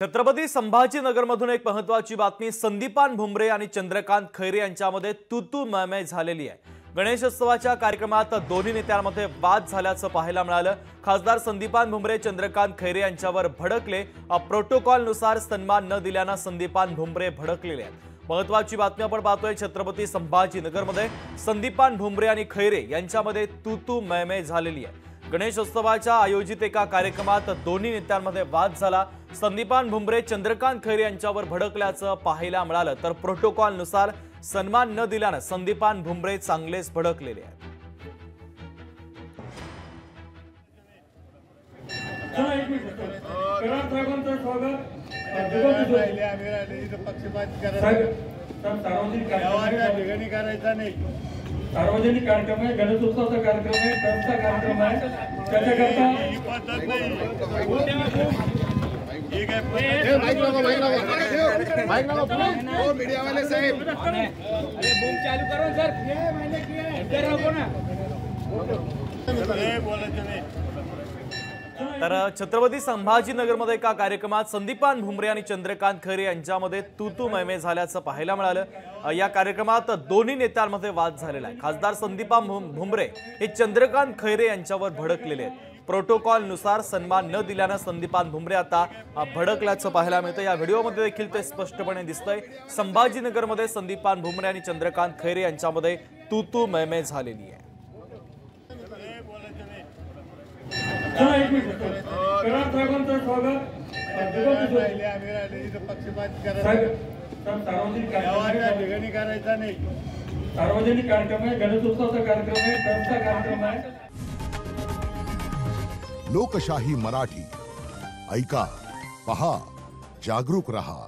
छत्रपती संभाजीनगरमधून एक महत्त्वाची बातमी। संदीपान भुमरे आणि चंद्रकांत खैरे यांच्यामध्ये तू मैमै झालेली आहे। गणेशोत्सवाच्या कार्यक्रमात दोन्ही नेत्यांमध्ये वाद झाल्याचं पाहायला मिळालं। खासदार संदीपान भुमरे चंद्रकांत खैरे यांच्यावर भडकले। प्रोटोकॉलनुसार सन्मान न दिल्याने संदीपान भुमरे भडकलेले आहेत। महत्त्वाची बातमी आपण पाहतोय। छत्रपती संभाजीनगरमध्ये संदीपान भुमरे आणि खैरे यांच्यामध्ये तू मैमै झालेली आहे। गणेशोत्सवाच्या आयोजित एका कार्यक्रमात दोन्ही नेत्यांमध्ये वाद झाला। संदीपान भुमरे चंद्रकांत खैरे यांच्यावर भडकल्याचं पाहायला मिळालं, तर प्रोटोकॉलनुसार सन्मान न दिल्याने संदीपान भुमरे चांगलेच भडकलेले आहेत। सार्वजनिक कार्यक्रम है, गणेशोत्सवाचा कार्यक्रम है, कर्मचा कार्यक्रम है, त्याच्याकरता मीडिया वाले साहेब अरे बूम चालू करो सर। इधर रखो ना। तर छत्रपती संभाजीनगरमध्ये एका कार्यक्रमात संदीपान भुमरे आणि चंद्रकांत खैरे यांच्यामध्ये तू मैमै झाल्याचं पाहायला मिळालं। या कार्यक्रमात दोन्ही नेत्यांमध्ये वाद झालेला आहे। खासदार संदीपान भुमरे हे चंद्रकांत खैरे यांच्यावर भडकलेले आहेत। प्रोटोकॉलनुसार सन्मान न दिल्याने संदीपान भुमरे आता भडकल्याचं पाहायला मिळतं। या व्हिडिओमध्ये देखील ते स्पष्टपणे दिसतंय। संभाजीनगरमध्ये संदीपान भुमरे आणि चंद्रकांत खैरे यांच्यामध्ये तू मैमै झालेली आहे। सार्वजनिक कार्यक्रम है, गणेशोत्सवाचा कार्यक्रम है, कर्मचा कार्यक्रम है। लोकशाही मराठी ऐका, पहा, जागरूक रहा।